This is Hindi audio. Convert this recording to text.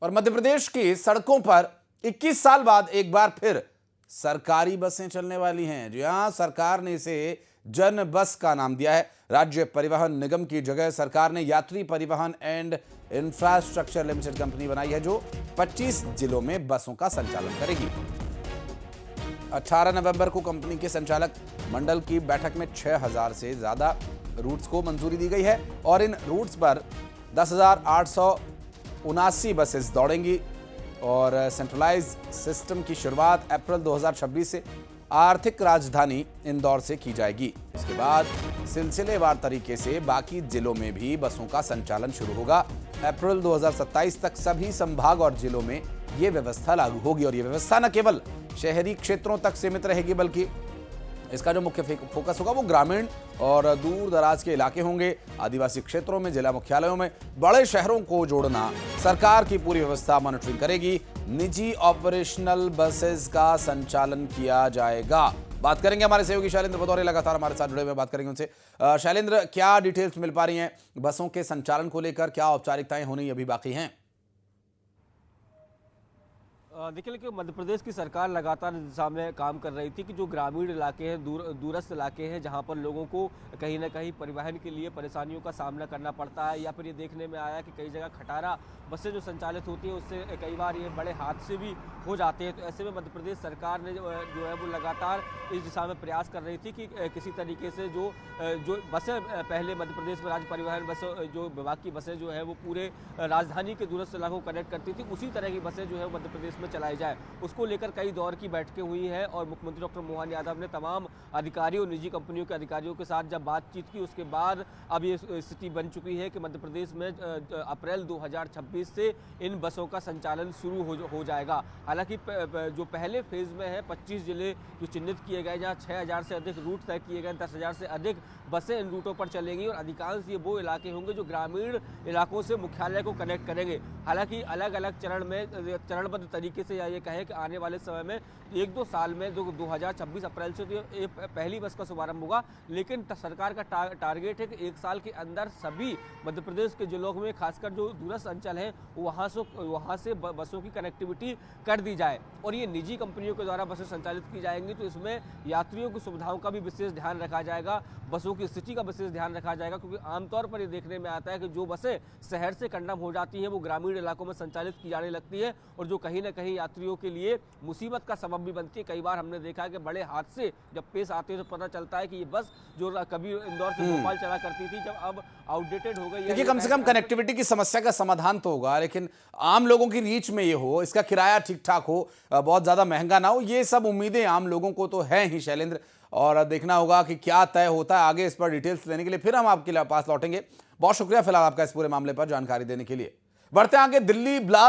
और मध्य प्रदेश की सड़कों पर 21 साल बाद एक बार फिर सरकारी बसें चलने वाली हैं। जी हां, सरकार ने इसे जन बस का नाम दिया है। राज्य परिवहन निगम की जगह सरकार ने यात्री परिवहन एंड इंफ्रास्ट्रक्चर लिमिटेड कंपनी बनाई है, जो 25 जिलों में बसों का संचालन करेगी। 18 नवंबर को कंपनी के संचालक मंडल की बैठक में 6000 से ज्यादा रूट्स को मंजूरी दी गई है और इन रूट्स पर 10,879 बसेस दौड़ेंगी और सेंट्रलाइज सिस्टम की शुरुआत अप्रैल 2026 से आर्थिक राजधानी इंदौर से की जाएगी। इसके बाद सिलसिलेवार तरीके से बाकी जिलों में भी बसों का संचालन शुरू होगा। अप्रैल 2027 तक सभी संभाग और जिलों में ये व्यवस्था लागू होगी और ये व्यवस्था न केवल शहरी क्षेत्रों तक सीमित रहेगी, बल्कि इसका जो मुख्य फोकस होगा वो ग्रामीण और दूर दराज के इलाके होंगे। आदिवासी क्षेत्रों में, जिला मुख्यालयों में, बड़े शहरों को जोड़ना सरकार की पूरी व्यवस्था मॉनिटरिंग करेगी। निजी ऑपरेशनल बसेस का संचालन किया जाएगा। बात करेंगे हमारे सहयोगी शैलेंद्र भदौरे, लगातार हमारे साथ जुड़े हुए, बात करेंगे उनसे। शैलेंद्र, क्या डिटेल्स मिल पा रही हैं बसों के संचालन को लेकर? क्या औपचारिकताएं होनी अभी बाकी हैं? देखिए, लेकिन मध्य प्रदेश की सरकार लगातार इस दिशा में काम कर रही थी कि जो ग्रामीण इलाके हैं, दूरस्थ इलाके हैं, जहां पर लोगों को कहीं ना कहीं परिवहन के लिए परेशानियों का सामना करना पड़ता है, या फिर ये देखने में आया कि कई जगह खटारा बसें जो संचालित होती हैं उससे कई बार ये बड़े हादसे भी हो जाते हैं। तो ऐसे में मध्य प्रदेश सरकार ने जो है वो लगातार इस दिशा में प्रयास कर रही थी कि किसी तरीके से जो बसें पहले मध्य प्रदेश में राज्य परिवहन बस जो विभाग की बसें जो है वो पूरे राजधानी के दूरस्थ इलाकों को कनेक्ट करती थी, उसी तरह की बसें जो है मध्य प्रदेश में चलाई जाए, उसको लेकर कई दौर की बैठकें हुई है। और मुख्यमंत्री डॉक्टर मोहन यादव ने तमाम अधिकारियों, निजी कंपनियों के अधिकारियों के साथ जब बातचीत की, उसके बाद अब ये स्थिति बन चुकी है कि मध्य प्रदेश में अप्रैल 2026 से इन बसों का संचालन शुरू हो जाएगा। हालांकि जो पहले फेज में है 25 जिले जो चिन्हित किए गए, जहाँ 6000 से अधिक रूट तय किए गए, 10,000 से अधिक बसें इन रूटों पर चलेंगी और अधिकांश ये वो इलाके होंगे जो ग्रामीण इलाकों से मुख्यालय को कनेक्ट करेंगे। हालांकि अलग अलग चरण में, चरणबद्ध तरीके से ये कहें कि आने वाले समय में 1-2 साल में, जो 2026 अप्रैल से तो ये पहली बस का शुभारंभ होगा, लेकिन सरकार का टारगेट है कि 1 साल के अंदर सभी मध्य प्रदेश के जिलों में, खासकर जो दूरस्थ अंचल है, वहाँ से बसों की कनेक्टिविटी कर दी जाए और ये निजी कंपनियों के द्वारा बसें संचालित की जाएंगी। तो इसमें यात्रियों की सुविधाओं का भी विशेष ध्यान रखा जाएगा, बसों की स्थिति का विशेष ध्यान रखा जाएगा, क्योंकि आमतौर पर ये देखने में आता है कि जो बसें शहर से कंडम हो जाती हैं वो ग्रामीण इलाकों में संचालित की जाने लगती है और जो कहीं ना कहीं यात्रियों के लिए मुसीबत का सबब भी बनती है। कई बार हमने देखा है कि बड़े हादसे जब पेश आते हैं तो पता चलता है कि ये बस जो कभी इंदौर से भोपाल चला करती थी, जब अब आउटडेटेड हो गई है। देखिए, कम से कम कनेक्टिविटी की समस्या का समाधान तो होगा, लेकिन आम लोगों की रीच में ये हो, इसका किराया ठीक ठाक हो, बहुत ज्यादा महंगा ना हो, ये सब उम्मीदें आम लोगों को तो है ही शैलेंद्र। और देखना होगा कि क्या तय होता है आगे। इस पर डिटेल्स लेने के लिए फिर हम आपके पास लौटेंगे। बहुत शुक्रिया फिलहाल आपका इस पूरे मामले पर जानकारी देने के लिए। बढ़ते आगे, दिल्ली ब्लास्ट